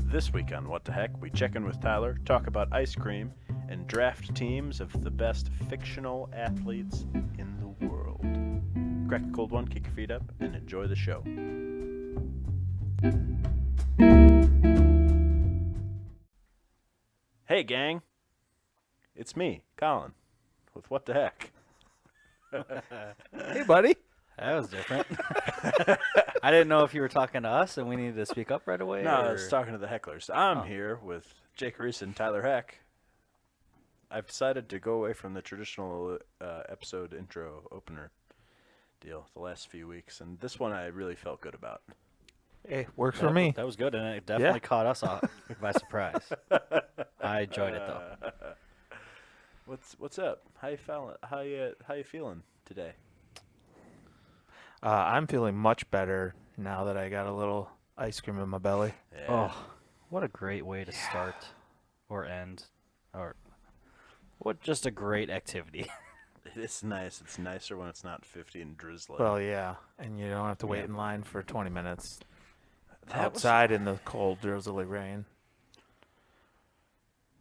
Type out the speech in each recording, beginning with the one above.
This week on What the Heck, we check in with Tyler, talk about ice cream, and draft teams of the best fictional athletes in the world. Crack a cold one, kick your feet up, and enjoy the show. Hey, gang. It's me, Colin, with What the Heck. Hey, buddy. That was different. I didn't know if you were talking to us and we needed to speak up right away. No, I was talking to the hecklers. I'm here with Jake Reese and Tyler Heck. I've decided to go away from the traditional episode intro opener deal the last few weeks, and this one I really felt good about. Hey, works for me. That was good, and it definitely caught us off by surprise. I enjoyed it though. What's up? How you feeling? How you feeling today? I'm feeling much better now that I got a little ice cream in my belly. Yeah. Oh, what a great way to start or end, or what just a great activity. It's nice. It's nicer when it's not 50 and drizzling. Well, yeah, and you don't have to wait in line for 20 minutes That outside in the cold, drizzly rain.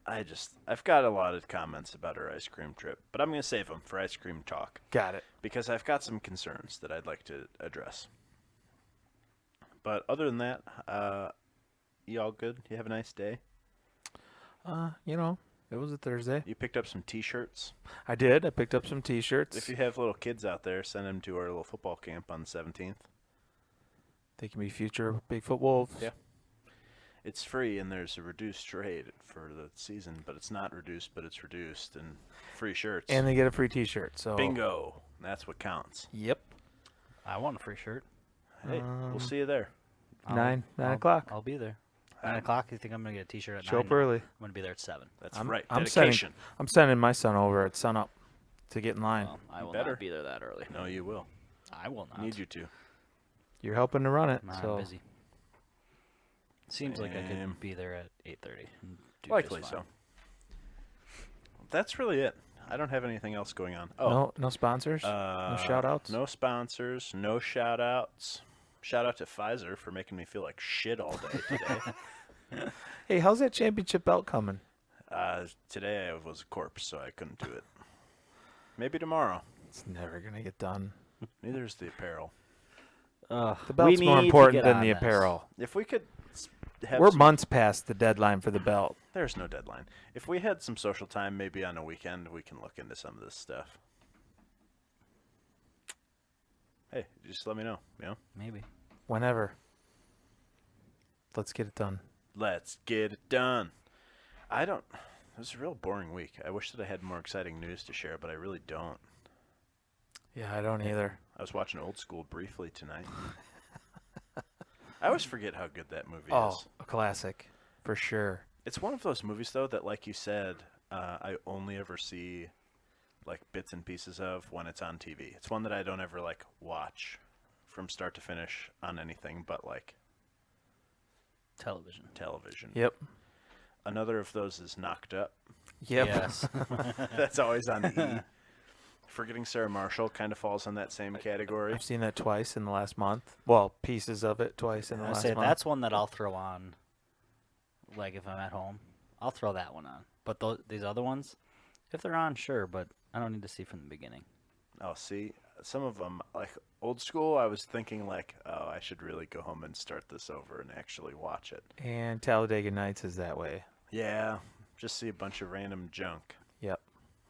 I've got a lot of comments about our ice cream trip, but I'm going to save them for ice cream talk Got it. because I've got some concerns that I'd like to address. But other than that, you all good? You have a nice day? It was a Thursday. You picked up some T-shirts? I did. I picked up some T-shirts. If you have little kids out there, send them to our little football camp on the 17th. They can be future Bigfoot Wolves. Yeah. It's free, and there's a reduced rate for the season, but it's not reduced, but it's reduced, and free shirts. And they get a free T-shirt. So Bingo. That's what counts. Yep. I want a free shirt. Hey, we'll see you there. 9 o'clock. I'll be there. 9 o'clock. You think I'm gonna get a T-shirt at Show 9? up early. I'm gonna be there at 7. That's I'm- right. I'm Dedication. I'm sending my son over at sunup to get in line. Well, I will better. not be there that early. No, you will. I will not. Need you to. You're helping to run it. I'm so busy. Seems like I Same. could be there at 8:30. and do Likely just so. fine. That's really it. I don't have anything else going on. Oh, no sponsors. No shout outs. No sponsors. No shout outs. Shout out to Pfizer for making me feel like shit all day today. Hey, how's that championship belt coming? Today I was a corpse, so I couldn't do it. Maybe tomorrow. It's never gonna get done. Neither is the apparel. The We belt's more need to important get than on the this. apparel. If we could have We're some- months past the deadline for the belt. There's no deadline. If we had some social time, maybe on a weekend, we can look into some of this stuff. Hey, just let me know. You know? Maybe. Whenever. Let's get it done. Let's get it done. It was a real boring week. I wish that I had more exciting news to share, but I really don't. Yeah, I don't either. I was watching Old School briefly tonight. I always forget how good that movie Oh, is. a classic. For sure. It's one of those movies, though, that, like you said, I only ever see, like, bits and pieces of when it's on TV. It's one that I don't ever, like, watch from start to finish on anything but, like, Television. television. Yep. Another of those is Knocked Up. Yep. Yes. That's always on E! Forgetting Sarah Marshall kind of falls in that same category. I've seen that twice in the last month. Well, pieces of it twice in the I last say month. that's one that I'll throw on. Like if I'm at home, I'll throw that one on. But these other ones, if they're on, sure. But I don't need to see from the beginning. Oh, see, some of them, like Old School, I was thinking like, oh, I should really go home and start this over and actually watch it. And Talladega Nights is that way. Yeah, just see a bunch of random junk, Yep.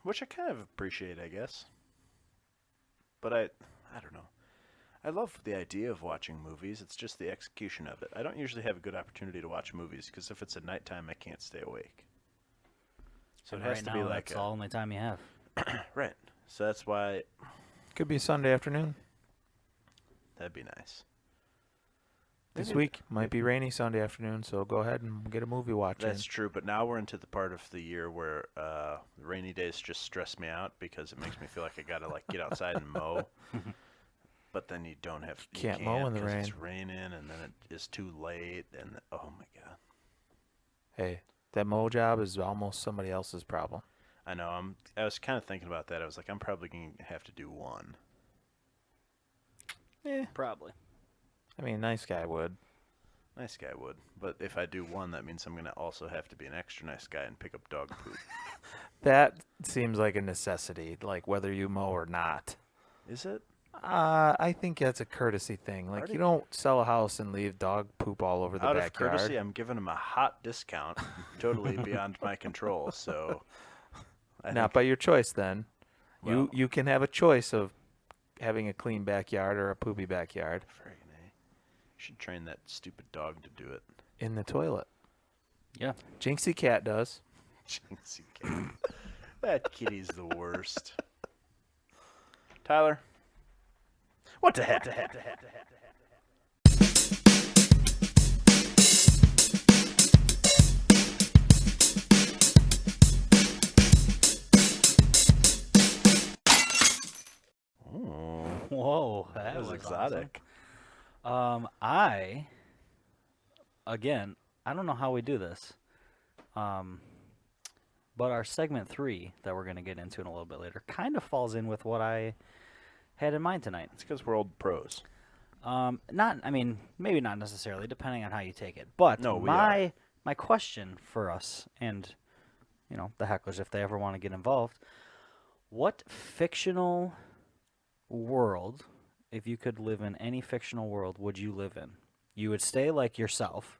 which I kind of appreciate, I guess. But I don't know. I love the idea of watching movies. It's just the execution of it. I don't usually have a good opportunity to watch movies because if it's at nighttime, I can't stay awake. So And it has right to be now, like that's the only time you have. right. So that's why Could be Sunday afternoon. that'd be nice. This Maybe- week might be rainy Sunday afternoon, so go ahead and get a movie watching. That's true, but now we're into the part of the year where rainy days just stress me out because it makes me feel like I gotta like get outside and mow. But then you don't have you Can't mow in the 'cause rain. It's raining, and then it is too late, and oh my god! Hey, that mow job is almost somebody else's problem. I know. I was kind of thinking about that. I was like, I'm probably gonna have to do one. Eh, Probably. I mean, a nice guy would. Nice guy would. But if I do one, that means I'm going to also have to be an extra nice guy and pick up dog poop. That seems like a necessity, like whether you mow or not. Is it? I think that's a courtesy thing. Like, you don't sell a house and leave dog poop all over the Out of backyard. courtesy, I'm giving him a hot discount, totally beyond my control. So, Not by your choice, then. Well- You can have a choice of having a clean backyard or a poopy backyard. friggin' A. You should train that stupid dog to do it. In the toilet. Yeah. Jinxie Cat does. Jinxie cat. That kitty's the worst. Tyler, what the heck? Oh, Whoa, that that was was exotic. Awesome. Again, I don't know how we do this. But our segment 3 that we're going to get into in a little bit later kind of falls in with what I had in mind tonight. It's because we're old pros. Maybe not necessarily, depending on how you take it. But No, we my question for us and, the hecklers, if they ever want to get involved, what fictional world, if you could live in any fictional world, would you live in? You would stay like yourself,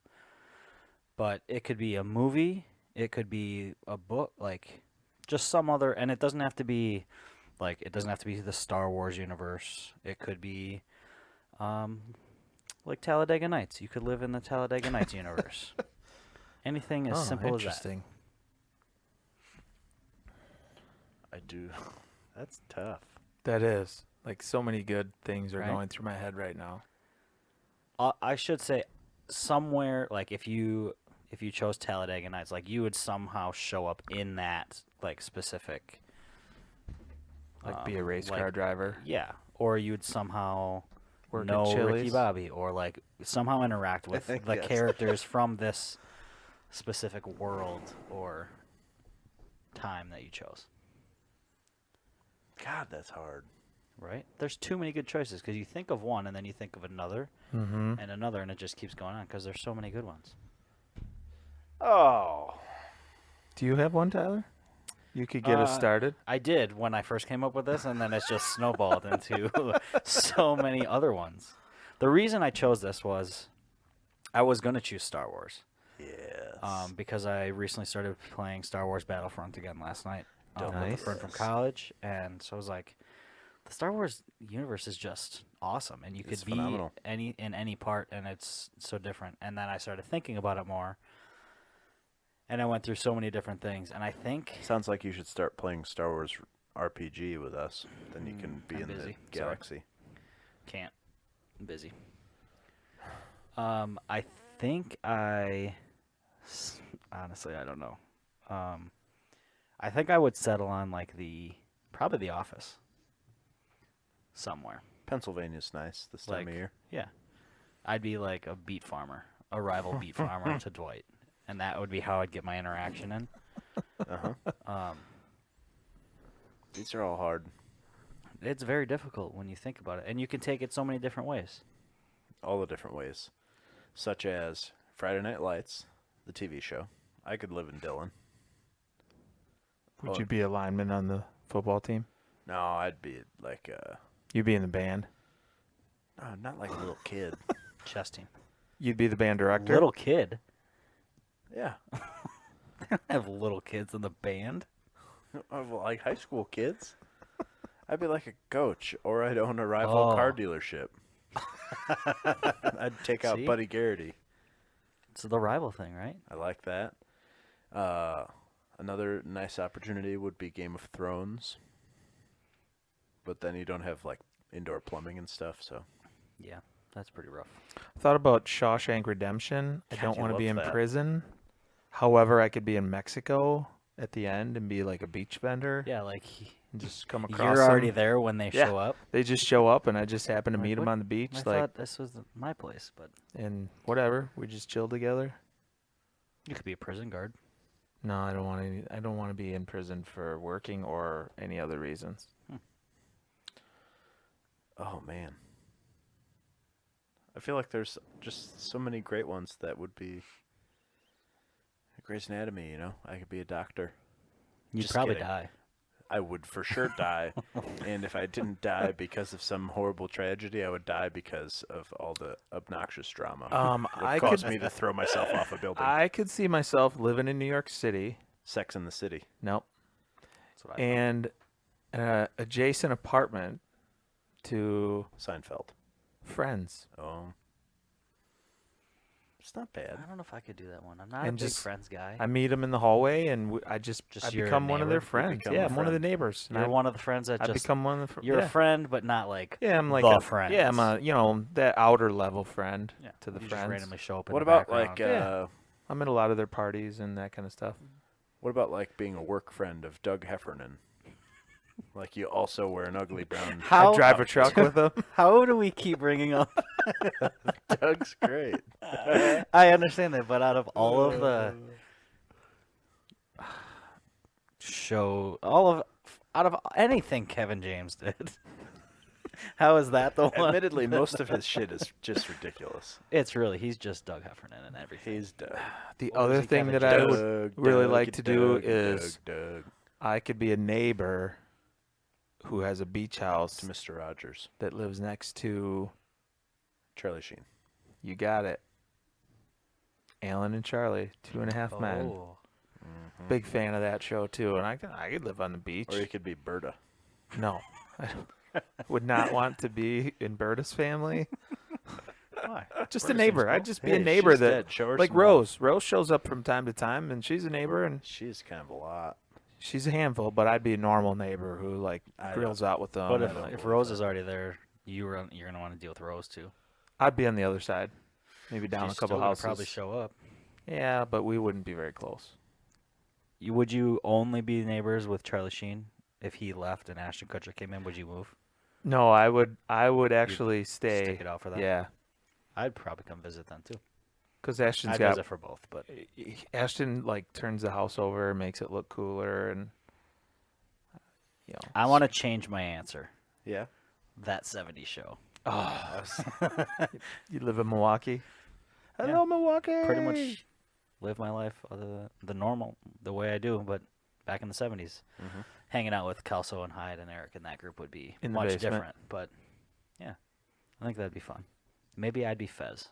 but it could be a movie, it could be a book, like just some other, and it doesn't have to be the Star Wars universe. It could be like Talladega Nights. You could live in the Talladega Nights universe. Anything as simple as that. Interesting. I do. That's tough. That is. Like, so many good things are Right. going through my head right now. I should say somewhere, like if you chose Talladega Nights, like you would somehow show up in that like specific, Like, be a race like- car driver. yeah, or you would somehow Work at know Ricky Chili's. Bobby, or like somehow interact with the Yes. characters from this specific world or time that you chose. God, that's hard. Right? There's too many good choices because you think of one and then you think of another Mm-hmm. and another, and it just keeps going on because there's so many good ones. Oh. Do you have one, Tyler? You could get us started. I did when I first came up with this, and then it's just snowballed into so many other ones. The reason I chose this was I was going to choose Star Wars Yes. because I recently started playing Star Wars Battlefront again last night with a Nice. friend from college, and so I was like, the Star Wars universe is just awesome, and you It's could be phenomenal. in any part, and it's so different. And then I started thinking about it more, and I went through so many different things, and I think Sounds like you should start playing Star Wars RPG with us. Then you can be I'm in busy. the Sorry. galaxy. can't. I'm busy. I think honestly, I don't know. I think I would settle on like probably the Office. Somewhere. Pennsylvania's nice this time Like- of year. Yeah. I'd be like a beet farmer, a rival beet farmer to Dwight. And that would be how I'd get my interaction in. Uh-huh. These are all hard. It's very difficult when you think about it. And you can take it so many different ways. All the different ways. Such as Friday Night Lights, the TV show. I could live in Dillon. Would Oh. you be a lineman on the football team? No, I'd be like You'd be in the band. no, not like a little kid. Chess team. You'd be the band director. Little kid. Yeah. They don't have little kids in the band. Of like high school kids. I'd be like a coach, or I'd own a rival car Oh. dealership. I'd take out See? Buddy Garrity. It's the rival thing, right? I like that. Another nice opportunity would be Game of Thrones. But then you don't have like indoor plumbing and stuff, so Yeah, that's pretty rough. Thought about Shawshank Redemption. I God, don't you want to be love in that. prison. However, I could be in Mexico at the end and be like a beach vendor Yeah, like and just come across you're already them. there when they Yeah. show up. They just show up and I just happen to Like, meet them what? on the beach, I like, thought this was my place, but and whatever. We just chill together. you could be a prison guard. No, I don't want to. I don't want to be in prison for working or any other reasons. oh man. I feel like there's just so many great ones that would be Grey's Anatomy, you know? I could be a doctor. You'd Just probably kidding. die. I would for sure die. And if I didn't die because of some horrible tragedy, I would die because of all the obnoxious drama. I That caused could me to throw myself off a building. I could see myself living in New York City. Sex in the City. Nope. That's what I And an adjacent apartment to Seinfeld. Friends. Oh. It's not bad. I don't know if I could do that one. I'm not And a big just- Friends guy. I meet them in the hallway, and I you're a become one of their neighbor? You friends. become Yeah, a I'm one of the friend. neighbors. and You're I, one of the friends that I just become one of the. you're yeah. a friend, but not like Yeah, I'm like the a friends. Yeah, I'm a that outer level friend Yeah, to the you friends. just randomly show up. In What the about background. like Yeah. I'm at a lot of their parties and that kind of stuff. what about like being a work friend of Doug Heffernan? Like you also wear an ugly brown. How I drive a truck with them. how do we keep bringing up? Doug's great. I understand that, but out of all of the out of anything Kevin James did, how is that the one? Admittedly, most of his shit is just ridiculous. He's just Doug Heffernan and everything. He's Doug. The What was other he, thing Kevin that I James? would Doug, really Doug, like to do Doug, is Doug, I could be a neighbor who has a beach house to Mr. Rogers, that lives next to. Charlie Sheen. You got it. Alan and Charlie, 2.5 Men. Oh, Big fan of that show too, and I could live on the beach. Or you could be Berta. No, I would not want to be in Berta's family. why? Just Berta a neighbor. seems I'd cool. just be Hey, a neighbor she's that, dead. Show her like some love. Rose. Rose shows up from time to time, and she's a neighbor, and She's kind of a lot. she's a handful. But I'd be a normal neighbor who like I grills out with them. But and, if, like, if Rose is already there, you're gonna want to deal with Rose too. I'd be on the other side, maybe down She's a couple still gonna houses. probably show up. Yeah, but we wouldn't be very close. Would you only be neighbors with Charlie Sheen if he left and Ashton Kutcher came in? Would you move? No, I would. I would actually stay. Stick it out for that. Yeah, I'd probably come visit then too. because Ashton's I'd got visit for both, but Ashton like turns the house over, makes it look cooler, and I want to change my answer. Yeah. That 70s show. Oh, you live in Milwaukee. Yeah. Hello, Milwaukee. Pretty much live my life the way I do, but back in the 70s. Mm-hmm. Hanging out with Kelso and Hyde and Eric and that group would be In the much basement. different. But yeah, I think that'd be fun. Maybe I'd be Fez.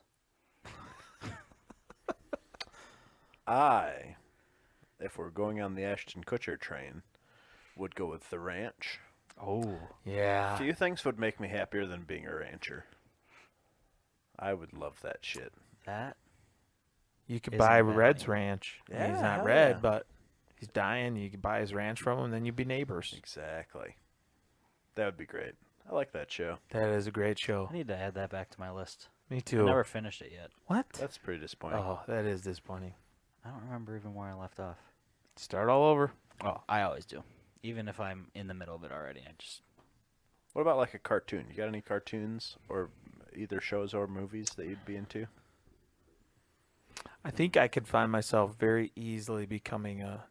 If we're going on the Ashton Kutcher train, would go with the ranch. Oh, Yeah. Few things would make me happier than being a rancher. I would love that shit. that You could Isn't buy bad Red's anymore. ranch. Yeah, He's not hell red, yeah. but he's dying. You could buy his ranch from him, and then you'd be neighbors. Exactly. That would be great. I like that show. That is a great show. I need to add that back to my list. Me I too. never finished it yet. What? That's pretty disappointing. Oh, that is disappointing. I don't remember even where I left off. Start all over. Oh, I always do. Even if I'm in the middle of it already, I just What about like a cartoon? You got any cartoons or either shows or movies that you'd be into? I think I could find myself very easily becoming a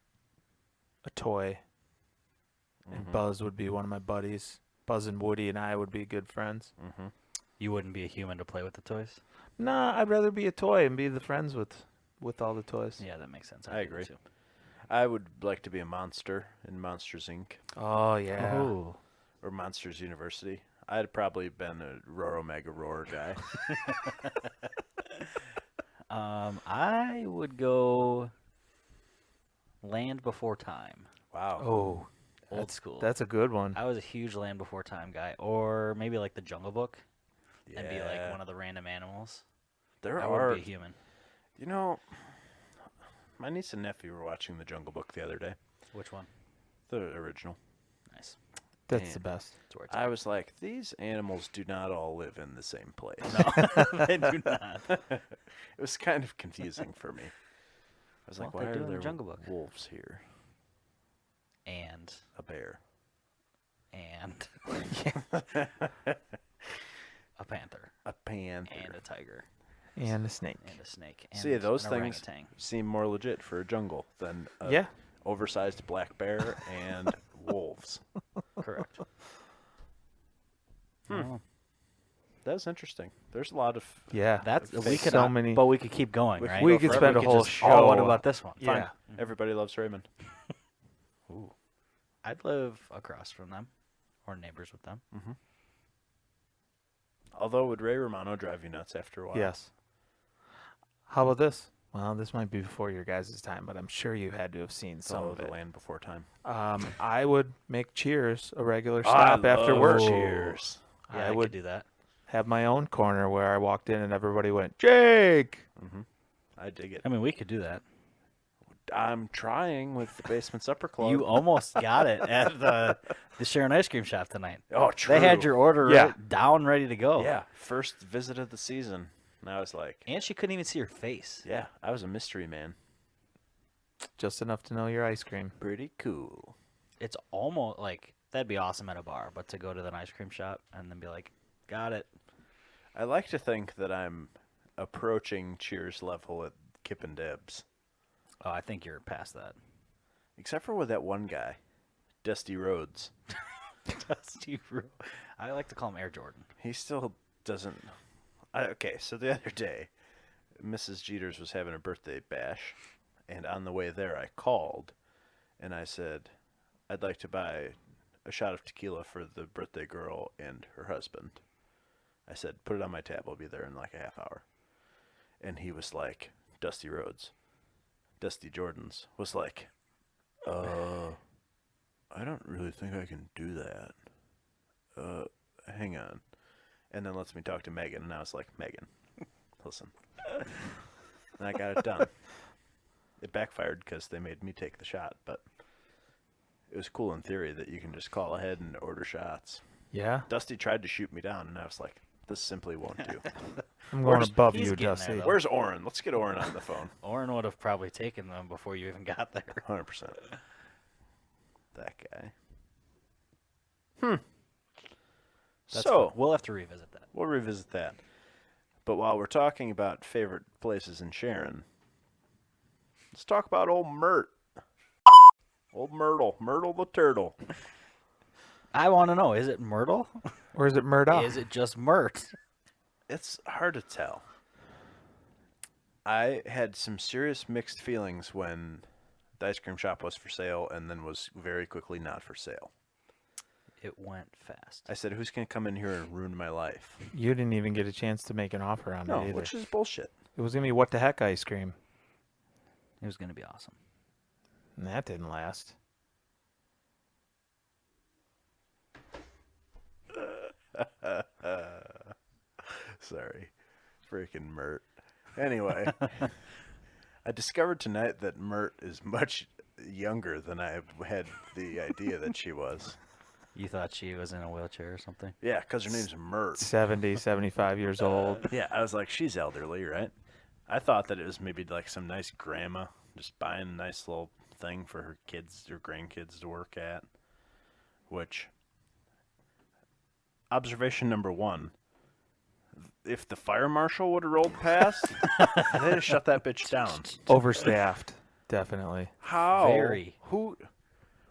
toy. And Mhm. Buzz would be one of my buddies. Buzz and Woody and I would be good friends. Mm-hmm. you wouldn't be a human to play with the toys. Nah, I'd rather be a toy and be the friends with all the toys. Yeah, that makes sense. I do agree. Too. I would like to be a monster in Monsters Inc. Oh yeah. Oh, or Monsters University. I'd probably been a Roro Mega Roar guy. I would go Land Before Time. Wow. Oh, Old that's, school. That's a good one. I was a huge Land Before Time guy, or maybe like the Jungle Book, Yeah. and be like one of the random animals. There I are, wouldn't be a human. you know, my niece and nephew were watching The Jungle Book the other day. Which one? The original. Nice. That's Damn. the best. That's where it's I was like, these animals do not all live in the same place. No, they do not. It was kind of confusing for me. I was like, Well, why they are do in the there Jungle Book. wolves here? And A bear. a panther, A panther. and a tiger, And a snake. and a snake. And See, those an things orangutan. seem more legit for a jungle than a Yeah. oversized black bear and wolves. Correct. Hmm. Oh. That's interesting. There's a lot of Yeah. That's we could so many. but we could keep going, right? We could spend a whole just, show. Oh, what about this one? Yeah. Fine. Everybody Loves Raymond. Ooh. I'd live across from them, or neighbors with them. Although, would Ray Romano drive you nuts after a while? Yes. How about this? Well, this might be before your guys' time, but I'm sure you had to have seen some Oh, of The it. Land Before Time. I would make Cheers a regular I stop after love work. Cheers. Yeah, I I would could do that. have my own corner where I walked in and everybody went, Jake! I dig it. I mean, we could do that. I'm trying with the Basement Supper Club. You almost got it at the Sharon Ice Cream Shop tonight. Oh, true. They had your order Yeah. down, ready to go. Yeah, first visit of the season. And I was like, And she couldn't even see your face. yeah, I was a mystery man. Just enough to know your ice cream. Pretty cool. It's almost like that'd be awesome at a bar, but to go to the ice cream shop and then be like, got it. I like to think that I'm approaching Cheers level at Kip and Deb's. Oh, I think you're past that. Except for with that one guy, Dusty Rhodes. Dusty I like to call him Air Jordan. He still doesn't. Okay, so the other day, Mrs. Jeters was having a birthday bash, and on the way there, I called, and I said, I'd like to buy a shot of tequila for the birthday girl and her husband. I said, put it on my tab. I'll be there in like a half hour. And he was like, Dusty Rhodes. Dusty Jordan's was like, I don't really think I can do that. Hang on. And then lets me talk to Megan, and I was like, Megan, listen. And I got it done. It backfired because they made me take the shot, but it was cool in theory that you can just call ahead and order shots. Yeah? Dusty tried to shoot me down, and I was like, this simply won't do. I'm going above he's you, getting there, Dusty. though. Where's Oren? Let's get Oren on the phone. Oren would have probably taken them before you even got there. 100%. That guy. That's So, fun. We'll have to revisit that. we'll revisit that. But while we're talking about favorite places in Sharon, let's talk about old Myrt. Old Myrtle. Myrtle the turtle. I want to know, is it Myrtle? Or is it Murdoch? Is it just Myrt? It's hard to tell. I had some serious mixed feelings when the ice cream shop was for sale and then was very quickly not for sale. It went fast. I said, who's going to come in here and ruin my life? You didn't even get a chance to make an offer on No, it either. which is bullshit. It was going to be what the heck ice cream. It was going to be awesome. And that didn't last. Sorry. Freaking Myrt. Anyway, I discovered tonight that Myrt is much younger than I had the idea that she was. You thought she was in a wheelchair or something? Yeah, because her name's Myrt. 70, 75 years old. Yeah, I was like, she's elderly, right? I thought that it was maybe like some nice grandma just buying a nice little thing for her kids or grandkids to work at. Which, observation number one, if the fire marshal would have rolled past, they'd have shut that bitch down. Overstaffed, definitely. How? Very. Who?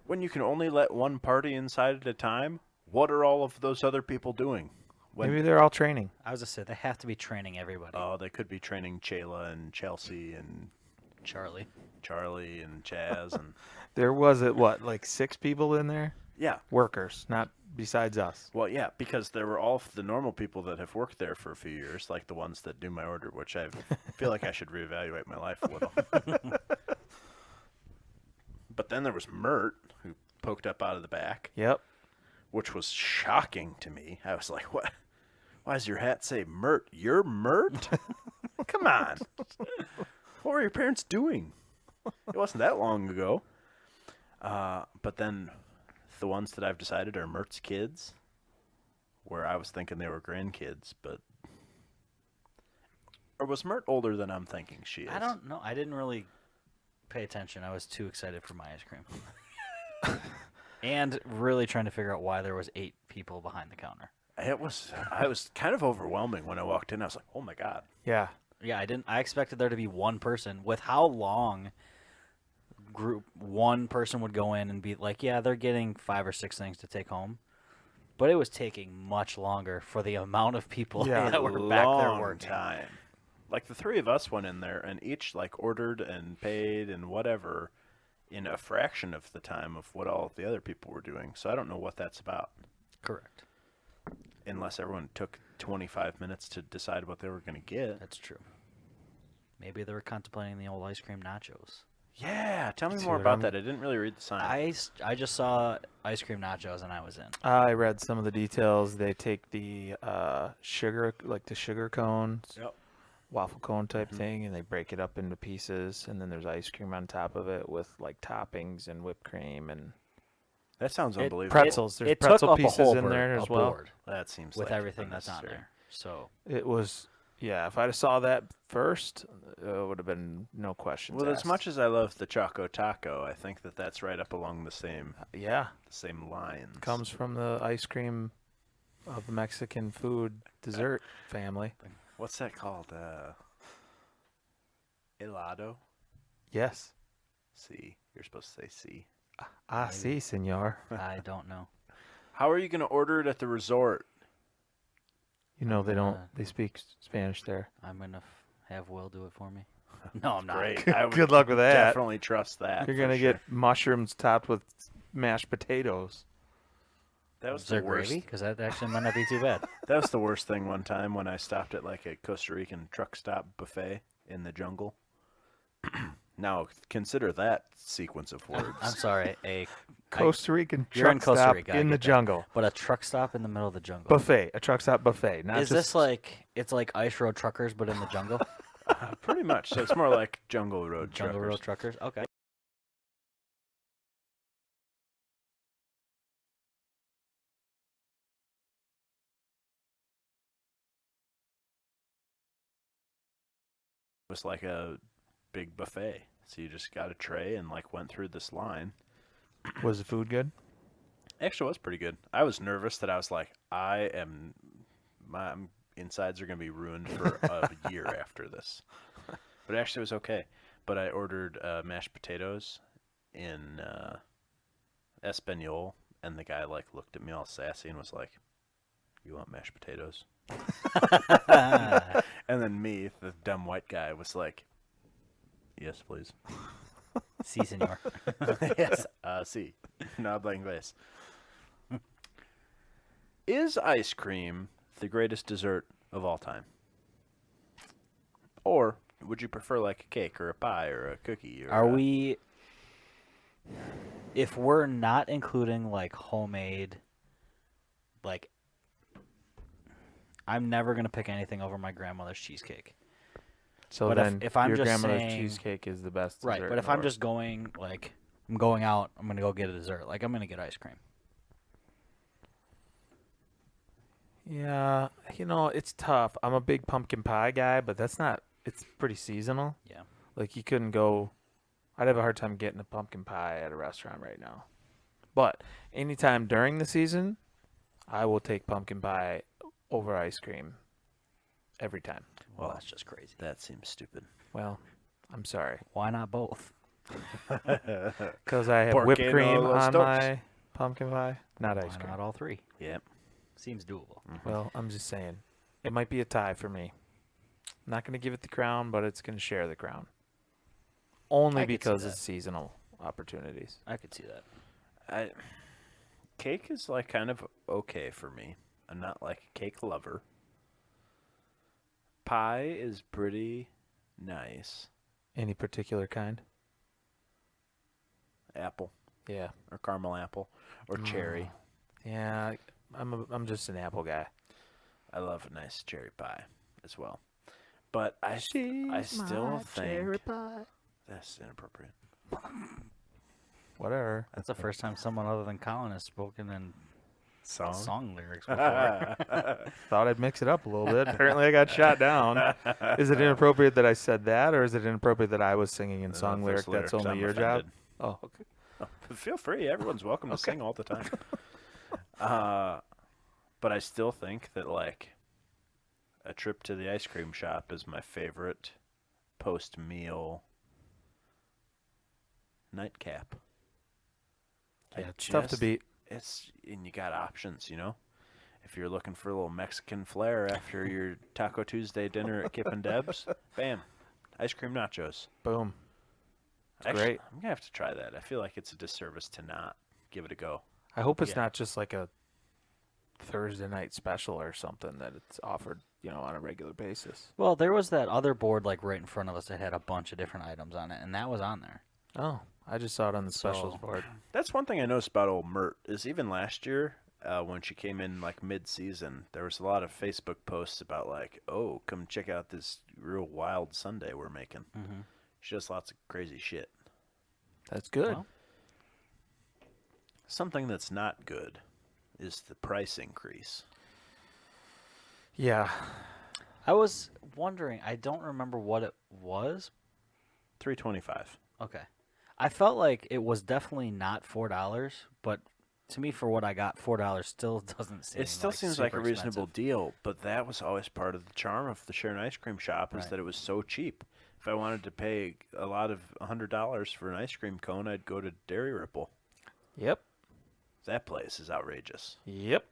When you can only let one party inside at a time, what are all of those other people doing? Maybe they're all training. I was going to say, they have to be training everybody. Oh, they could be training Chayla and Chelsea and Charlie. Charlie and Chaz and There was, what, like 6 people in there? yeah. Workers, not besides us. Well, yeah, because there were all the normal people that have worked there for a few years, like the ones that do my order, which I feel like I should reevaluate my life a little. But then there was Myrt, who poked up out of the back, Yep. which was shocking to me. I was like, what? Why does your hat say Myrt? You're Myrt? Come on. What were your parents doing? It wasn't that long ago. But then the ones that I've decided are Myrt's kids, where I was thinking they were grandkids, but... Or was Myrt older than I'm thinking she is? I don't know. I didn't really pay attention. I was too excited for my ice cream. And really trying to figure out why there was 8 people behind the counter. I was kind of overwhelming when I walked in. I was like, oh my God. Yeah. Yeah, I expected there to be one person. With how long one person would go in and be like, yeah, they're getting 5 or 6 things to take home. But it was taking much longer for the amount of people Yeah. that were back there Long working. time. Like the three of us went in there and each like ordered and paid and whatever in a fraction of the time of what all of the other people were doing. So I don't know what that's about. Correct. Unless everyone took 25 minutes to decide what they were going to get. That's true. Maybe they were contemplating the old ice cream nachos. Yeah, tell me See more what about I'm- that. I didn't really read the sign. I just saw ice cream nachos and I was in. I read some of the details. They take the sugar, like the sugar cones, Yep. waffle cone type Mhm. thing, and they break it up into pieces, and then there's ice cream on top of it with like toppings and whipped cream and That sounds It- unbelievable. pretzels. There's It took pretzel up a pieces whole in there as a well. board That seems with like everything that's on unnecessary. there. So It was, yeah. If I'd have saw that first, it would have been no questions Well, as asked. much as I love the Choco Taco, I think that that's right up along the same Yeah, lines. comes from the ice cream of the Mexican food dessert family. What's that called? Helado? Yes. C. You're supposed to say C. Maybe. Si, senor. I don't know. How are you going to order it at the resort? You know they don't. Uh, They speak Spanish there. I'm gonna have Will do it for me. No, I'm not. Great. I would Good luck with that. definitely trust that. You're for gonna sure. get mushrooms topped with mashed potatoes. That was Is the there worst. gravy? Because that actually might not be too bad. That was the worst thing one time when I stopped at like a Costa Rican truck stop buffet in the jungle. Now consider that sequence of words. I'm sorry, Costa Rican you're in truck Costa stop Rica, I in the get that. jungle. but a truck stop in the middle of the jungle. Buffet, a truck stop buffet. Not Is just, this like it's like Ice Road Truckers but in the jungle? Pretty much. So it's more like Jungle Road Jungle Truckers. Road Truckers. Okay. It was like a big buffet. So you just got a tray and like went through this line. was the food good? Actually, it was pretty good. I was nervous that I was like, my insides are gonna be ruined for a year after this. But actually, it was okay. But I ordered mashed potatoes in Espanol, and the guy like looked at me all sassy and was like, "You want mashed potatoes?" And then me, the dumb white guy, was like, "Yes, please." Si, senor. Yes, sí. No habla inglés. Is ice cream the greatest dessert of all time? Or would you prefer like a cake or a pie or a cookie? Or Are a- we? If we're not including like homemade, like, I'm never gonna pick anything over my grandmother's cheesecake. So But then if I'm your just grandmother's saying- cheesecake is the best Right, dessert but in if the I'm world. just going like I'm going out, I'm gonna go get a dessert. Like I'm gonna get ice cream. Yeah, it's tough. I'm a big pumpkin pie guy, but that's not. It's pretty seasonal. Yeah. Like you couldn't go. I'd have a hard time getting a pumpkin pie at a restaurant right now. But anytime during the season, I will take pumpkin pie over ice cream. Every time. Well, Well, that's just crazy. that seems stupid. Well, I'm sorry, Why not both? because I have ¿Por whipped qué no cream los on dos? my pumpkin pie, not Why ice cream. not all three? Yep. Seems doable. Well, I'm just saying, it might be a tie for me. I'm not going to give it the crown, but it's going to share the crown. Only I could see because that. it's seasonal opportunities. I could see that. Cake is like kind of okay for me. I'm not like a cake lover. Pie is pretty nice. Any particular kind? Apple Yeah. or caramel apple or cherry. Yeah, I'm just an apple guy. I love a nice cherry pie as well. But I still think that's inappropriate. Whatever. That's the first time someone other than Colin has spoken in Song? song lyrics before. Thought I'd mix it up a little bit. Apparently, I got shot down. Is it inappropriate that I said that, or is it inappropriate that I was singing in song Those lyric? That's lyrics, only I'm your job. offended. Oh, okay. Feel free. Everyone's welcome to sing all the time. But I still think that like a trip to the ice cream shop is my favorite post-meal nightcap. Yeah, it's tough to beat. and you got options, you know. If you're looking for a little Mexican flair after your Taco Tuesday dinner at Kip and Deb's, bam, ice cream nachos. Boom. Actually, Great. I'm gonna have to try that. I feel like it's a disservice to not give it a go. I hope it's Yeah. not just like a Thursday night special or something that it's offered, on a regular basis. Well, there was that other board like right in front of us that had a bunch of different items on it, and that was on there. Oh, I just saw it on the specials So- board. That's one thing I noticed about old Myrt is even last year when she came in like mid-season, there was a lot of Facebook posts about like, oh, come check out this real wild Sunday we're making. Mm-hmm. She does lots of crazy shit. That's good. Well, Something that's not good is the price increase. Yeah. I was wondering. I don't remember what it was. $3.25. Okay. I felt like it was definitely not $4, but to me, for what I got, $4 still doesn't seem. It still like seems like a super reasonable expensive. deal, but that was always part of the charm of the Sharon Ice Cream Shop is Right. that it was so cheap. If I wanted to pay a lot of $100 for an ice cream cone, I'd go to Dairy Ripple. Yep. That place is outrageous. Yep.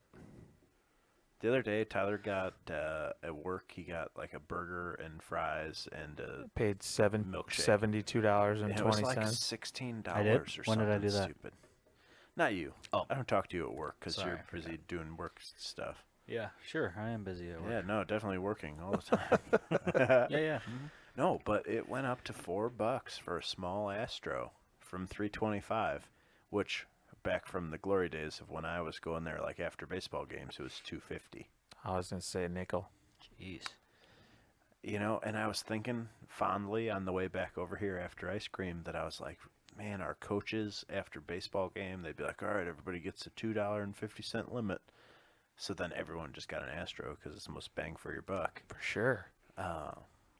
The other day, Tyler got at work. He got like a burger and fries and a Paid Milkshake. $72.20. and it was like $16 I did? or something When did I do that? stupid. Not you. Oh. I don't talk to you at work because Sorry, you're I busy doing work stuff. Yeah, sure. I am busy at work. Yeah, no, definitely working all the time. Yeah. Mm-hmm. No, but it went up to $4 for a small Astro from $3.25, which back from the glory days of when I was going there like after baseball games, it was $2.50. I was going to say a nickel. Jeez. You know, and I was thinking fondly on the way back over here after ice cream that I was like, man, our coaches after baseball game, they'd be like, all right, everybody gets a $2.50 limit. So then everyone just got an Astro because it's the most bang for your buck. For sure.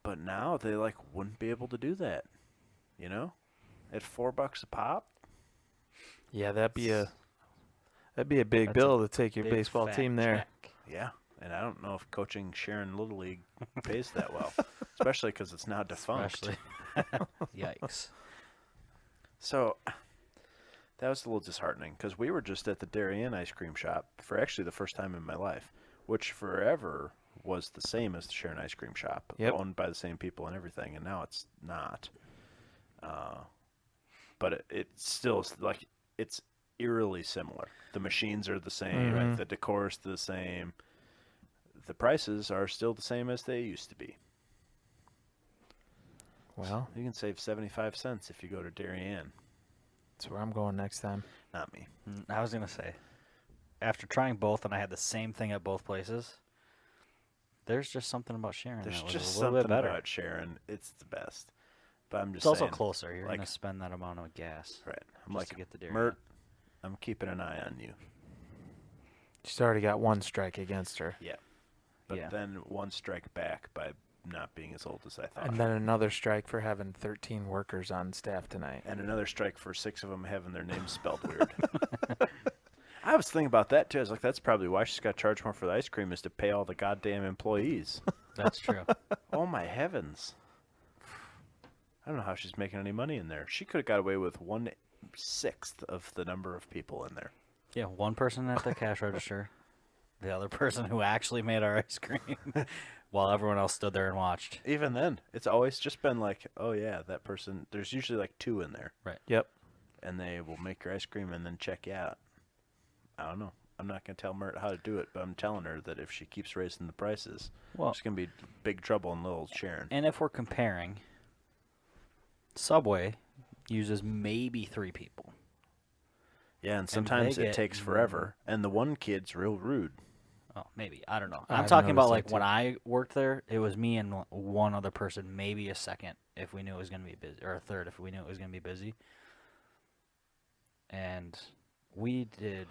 But now they like wouldn't be able to do that, you know, at $4 a pop. Yeah, that'd be a big That's a bill to take your Big baseball fat team there. check. Yeah, and I don't know if coaching Sharon Little League pays that well, especially because it's now defunct. Especially. Yikes. So that was a little disheartening because we were just at the Darien Ice Cream Shop for actually the first time in my life, which forever was the same as the Sharon Ice Cream Shop, Yep. owned by the same people and everything, and now it's not. But it's still like it's eerily similar. The machines are the same, Mhm. the decor is the same. The prices are still the same as they used to be. Well, You can save 75 cents if you go to Darien. that's where I'm going next time. Not me. I was gonna say, after trying both, and I had the same thing at both places. There's just something about Sharon There's that was just a little something bit better. about Sharon. It's the best. But I'm just It's also saying, closer. You're like- gonna spend that amount of gas. right. I'm just like, to get the dairy. Myrt, I'm keeping an eye on you. She's already got one strike against her. But Yeah. then one strike back by not being as old as I thought. And then another strike for having 13 workers on staff tonight. And another strike for 6 of them having their names spelled weird. I was thinking about that too. I was like, that's probably why she's got to charge more for the ice cream is to pay all the goddamn employees. That's true. Oh my heavens. I don't know how she's making any money in there. She could have got away with 1/6 of the number of people in there. Yeah, one person at the cash register, the other person who actually made our ice cream, while everyone else stood there and watched. Even then, it's always just been like, oh yeah, that person. There's usually like 2 in there, Yep. and they will make your ice cream and then check you out. I don't know. I'm not gonna tell Myrt how to do it, but I'm telling her that if she keeps raising the prices, Well, there's gonna be big trouble in little Sharon. and if we're comparing, Subway uses maybe 3 people. Yeah, and sometimes they it get- takes forever, and the one kid's real rude. Oh, maybe. I don't know. I I'm haven't talking about noticed like that when too. I worked there, it was me and one other person, maybe a second if we knew it was going to be busy, or a third if we knew it was going to be busy. And we did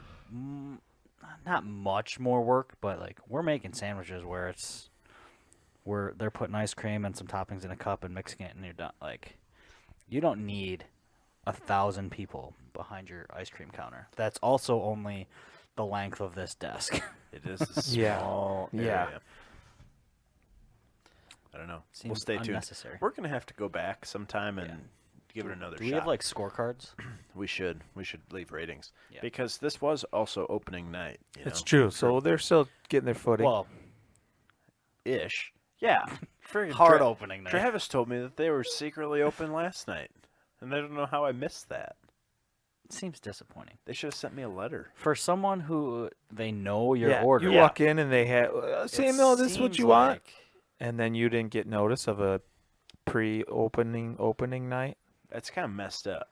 not much more work, but like we're making sandwiches where they're putting ice cream and some toppings in a cup and mixing it and you're done. Like you don't need 1,000 people behind your ice cream counter. That's also only the length of this desk. It is a Yeah. small Yeah. area. I don't know. We'll Seems stay tuned. unnecessary. We're gonna have to go back sometime and Yeah. give it another Do shot. we have like scorecards? We should leave ratings Yeah. because this was also opening night. It's true. So they're still getting their footing. Well, ish. Yeah. Friggin' hard opening night. Travis told me that they were secretly open last night, and I don't know how I missed that. Seems disappointing. They should have sent me a letter. For someone who they know your yeah, order. you walk in and they have, Samuel, this is what seems you want? like- And then you didn't get notice of a pre-opening night? That's kind of messed up.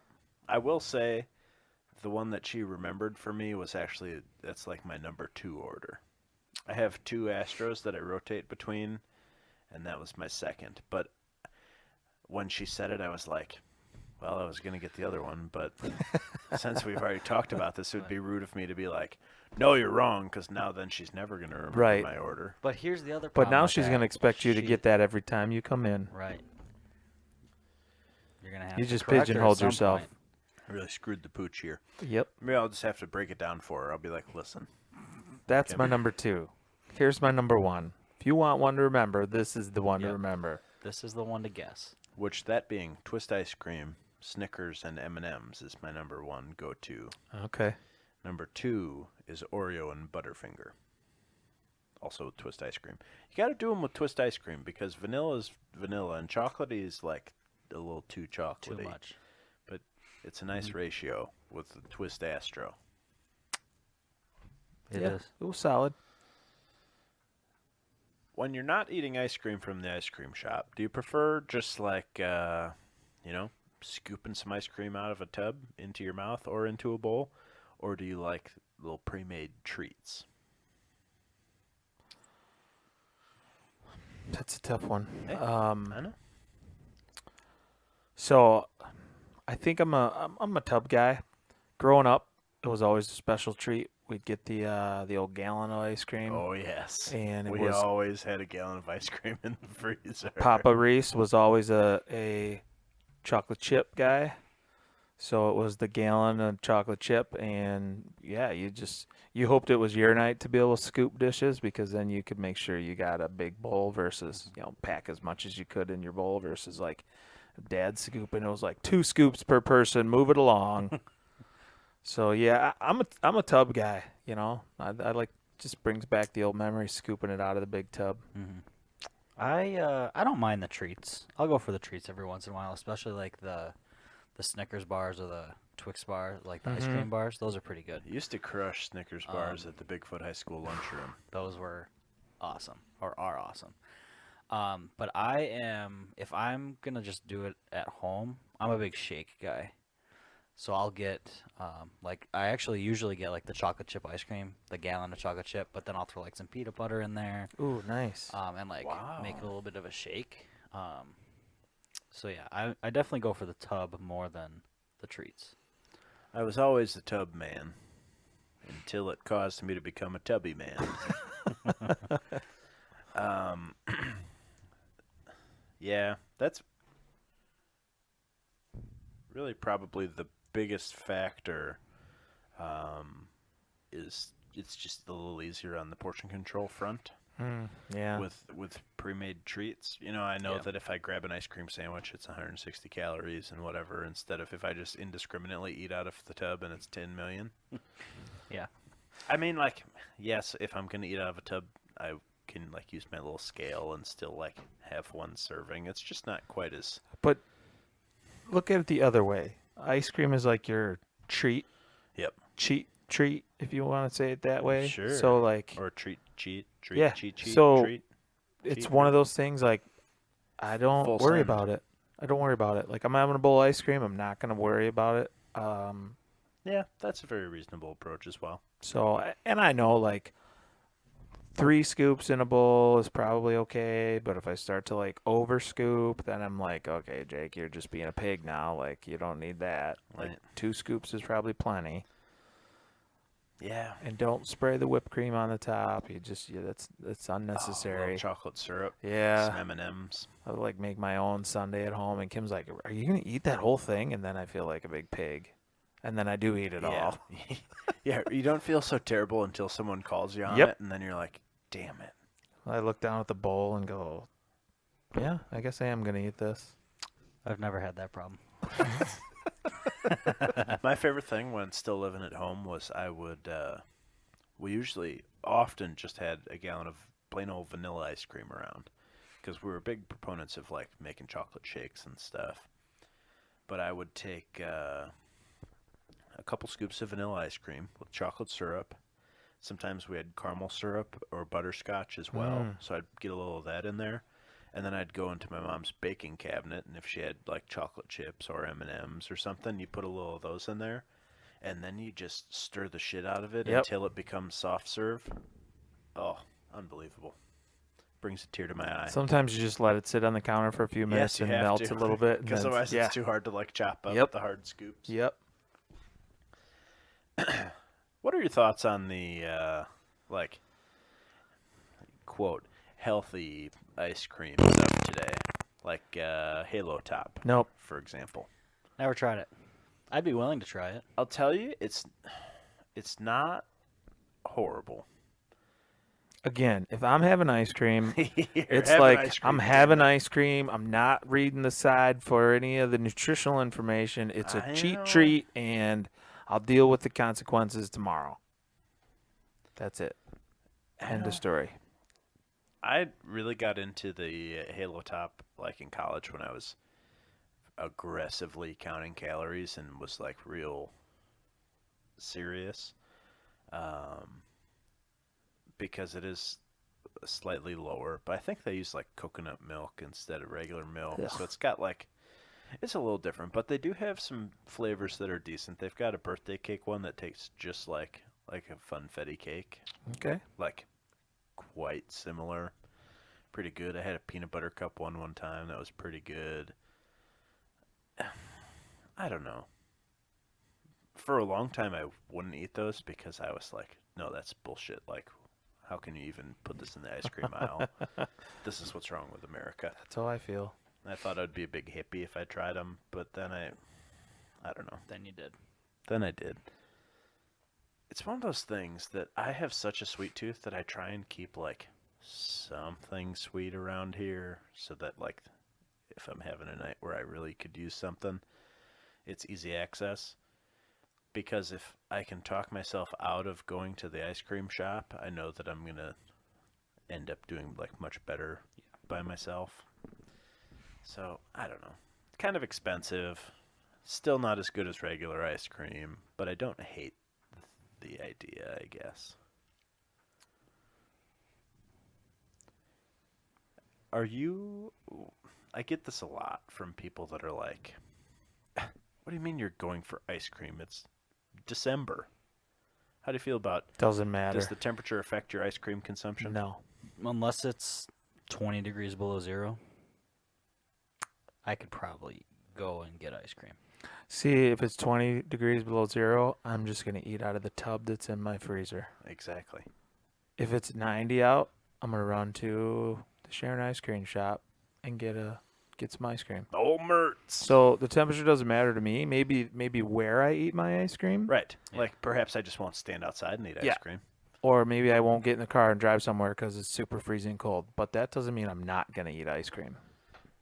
I will say, the one that she remembered for me was actually, that's like my number 2 order. I have 2 Astros that I rotate between, and that was my second. But when she said it, I was like, well, I was going to get the other one, but since we've already talked about this, it would be rude of me to be like, no, you're wrong, because now then she's never going to remember Right. my order. But here's the other But problem. now with she's that. going to expect you to She- get that every time you come in. Right. You're gonna have You to just correct her at pigeonholed some yourself. point. I really screwed the pooch here. Yep. Maybe I'll just have to break it down for her. I'll be like, listen. That's Okay. my number 2. Here's my number 1. If you want one to remember, this is the one to Yep. remember. This is the one to guess. Which, that being Twist Ice Cream, Snickers, and M&M's is my number 1 go-to. Okay. Number 2 is Oreo and Butterfinger. Also with Twist Ice Cream. You got to do them with Twist Ice Cream because vanilla is vanilla and chocolatey is like a little too chocolatey. Too much. But it's a nice ratio with the Twist Astro. It yeah, is. It was solid. When you're not eating ice cream from the ice cream shop, do you prefer just like, scooping some ice cream out of a tub into your mouth or into a bowl? Or do you like little pre-made treats? That's a tough one. Hey, I know. So I think I'm a tub guy. Growing up, it was always a special treat. We'd get the old gallon of ice cream. Oh, yes. And it we was always had a gallon of ice cream in the freezer. Papa Reese was always a chocolate chip guy. So it was the gallon of chocolate chip, and yeah, you hoped it was your night to be able to scoop dishes because then you could make sure you got a big bowl versus pack as much as you could in your bowl versus like Dad scooping. It was like 2 scoops per person. Move it along. So yeah, I'm a tub guy. I like just brings back the old memory scooping it out of the big tub. Mm-hmm. I don't mind the treats. I'll go for the treats every once in a while, especially like the Snickers bars or the Twix bars, like the ice cream bars. Those are pretty good. I used to crush Snickers bars at the Bigfoot High School lunchroom. Those were awesome, or are awesome. But if I'm gonna just do it at home, I'm a big shake guy. So I'll get, I actually usually get like the chocolate chip ice cream, the gallon of chocolate chip, but then I'll throw like some peanut butter in there, Ooh, nice. and like Wow. make it a little bit of a shake. So yeah, I definitely go for the tub more than the treats. I was always a tub man until it caused me to become a tubby man. Yeah, that's really probably the biggest factor. Is it's just a little easier on the portion control front Yeah. with pre-made treats. I know Yeah. that if I grab an ice cream sandwich, it's 160 calories and whatever, instead of if I just indiscriminately eat out of the tub and it's 10 million. Yeah. I mean, yes, if I'm gonna eat out of a tub, I can use my little scale and still have one serving. It's just not quite as. But look at it the other way. Ice cream is like your treat. Yep. Treat, if you want to say it that way. Sure. So Or treat, Yeah, cheat, so treat. it's cheat, one of treat. those things I don't Full worry send. about it. I don't worry about it. Like I'm having a bowl of ice cream, I'm not gonna worry about it. Yeah, that's a very reasonable approach as well. So and I know 3 scoops in a bowl is probably okay, but if I start to over scoop, then I'm like, okay, Jake, you're just being a pig now. You don't need that. Right. 2 scoops is probably plenty. Yeah. And don't spray the whipped cream on the top. That's Oh, unnecessary. a little chocolate syrup. Yeah. Some M&Ms. I would make my own sundae at home, and Kim's like, "Are you gonna eat that whole thing?" And then I feel like a big pig, and then I do eat it all. Yeah, you don't feel so terrible until someone calls you on Yep. it, and then you're like, damn it. I look down at the bowl and go, "Yeah, I guess I am gonna eat this." I've never had that problem. My favorite thing when still living at home was we usually often just had a gallon of plain old vanilla ice cream around because we were big proponents of like making chocolate shakes and stuff. But I would take a couple scoops of vanilla ice cream with chocolate syrup. Sometimes we had caramel syrup or butterscotch as well, so I'd get a little of that in there. And then I'd go into my mom's baking cabinet, and if she had like chocolate chips or M&Ms or something, you put a little of those in there, and then you just stir the shit out of it Yep. until it becomes soft serve. Oh, unbelievable. Brings a tear to my eye. Sometimes you just let it sit on the counter for a few minutes you and have melts to. a little bit. Because otherwise it's too hard to like chop up Yep. the hard scoops. Yep. What are your thoughts on the like quote healthy ice cream stuff today, like Halo Top, Nope. for example? Never tried it. I'd be willing to try it. I'll tell you, it's not horrible. Again, if I'm having ice cream, You're it's having like ice cream I'm again. having ice cream. I'm not reading the side for any of the nutritional information. It's a I cheap know. treat, and I'll deal with the consequences tomorrow. That's it. I End know. of story. I really got into the Halo Top like in college when I was aggressively counting calories and was like real serious, because it is slightly lower, but I think they use like coconut milk instead of regular milk, Ugh. so it's got like it's a little different, but they do have some flavors that are decent. They've got a birthday cake one that tastes just like a funfetti cake, Okay. like quite similar. Pretty good. I had a peanut butter cup one time that was pretty good. I don't know. For a long time, I wouldn't eat those because I was like, no, that's bullshit. Like, how can you even put this in the ice cream aisle? This is what's wrong with America. That's how I feel. I thought I'd be a big hippie if I tried them, but then I don't know. Then you did. Then I did. It's one of those things that I have such a sweet tooth that I try and keep like something sweet around here so that like if I'm having a night where I really could use something, it's easy access. Because if I can talk myself out of going to the ice cream shop, I know that I'm going to end up doing like much better by myself. So, I don't know. Kind of expensive. Still not as good as regular ice cream, but I don't hate the idea, I guess. Are you... I get this a lot from people that are like, what do you mean you're going for ice cream? It's December. How do you feel about... Doesn't matter. Does the temperature affect your ice cream consumption? No. Unless it's 20 degrees below zero, I could probably go and get ice cream. See, if it's 20 degrees below zero, I'm just going to eat out of the tub that's in my freezer. Exactly. If it's 90 out, I'm going to run to the Sharon Ice Cream Shop and get some ice cream. Oh, Myrt. So the temperature doesn't matter to me. Maybe where I eat my ice cream. Right. Yeah. Like, perhaps I just won't stand outside and eat Yeah. ice cream. Or maybe I won't get in the car and drive somewhere because it's super freezing cold. But that doesn't mean I'm not going to eat ice cream.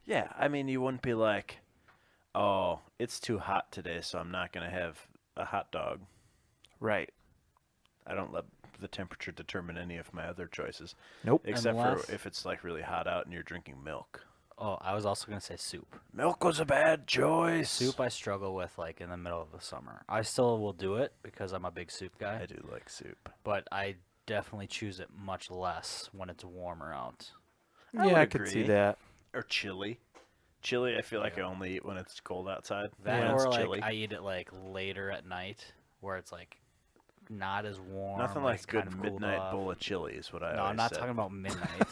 Yeah, I mean, you wouldn't be like, oh, it's too hot today, so I'm not going to have a hot dog. Right. I don't let the temperature determine any of my other choices. Nope. Except Unless- for if it's like really hot out and you're drinking milk. Oh, I was also going to say soup. Milk was a bad choice. Soup I struggle with like in the middle of the summer. I still will do it because I'm a big soup guy, I do like soup. but I definitely choose it much less when it's warmer out. I Yeah, would I could see agree. that. Or chili. Chili, I feel like I only eat when it's cold outside. That when or it's like chilly. I eat it like later at night where it's like not as warm. Nothing but like it's good kind of cooled midnight off. bowl of chili is what I No, always I'm not said. talking about midnight.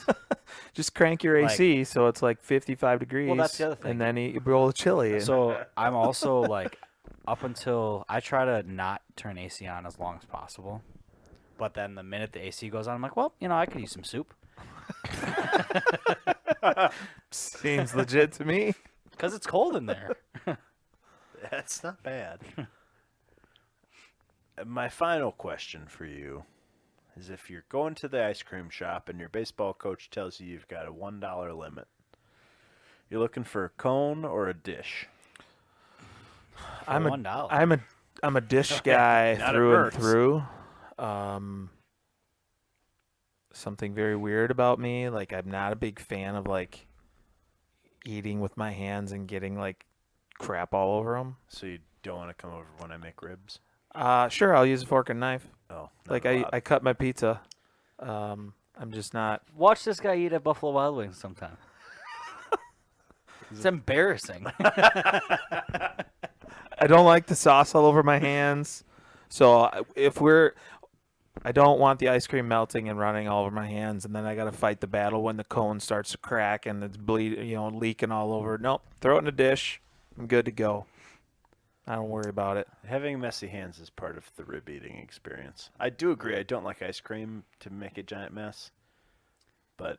Just crank your Like- AC so it's like 55 degrees. that's the other thing. And then eat a bowl of chili. So I'm also like, up until I try to not turn AC on as long as possible, but then the minute the AC goes on, I'm like, well, I could use some soup Seems legit to me. because it's cold in there. That's not bad. My final question for you is if you're going to the ice cream shop and your baseball coach tells you you've got a $1 limit, you're looking for a cone or a dish? I'm $1. I'm a dish guy Not at through and Myrt's. through. Something very weird about me, like I'm not a big fan of like eating with my hands and getting like crap all over them. So you don't want to come over when I make ribs? Sure, I'll use a fork and knife. Oh, Like not allowed. I cut my pizza. I'm just not. Watch this guy eat at Buffalo Wild Wings sometime. It's embarrassing. I don't like the sauce all over my hands. So I don't want the ice cream melting and running all over my hands, and then I got to fight the battle when the cone starts to crack and it's leaking all over. Nope, throw it in a dish. I'm good to go. I don't worry about it. Having messy hands is part of the rib eating experience. I do agree. I don't like ice cream to make a giant mess, but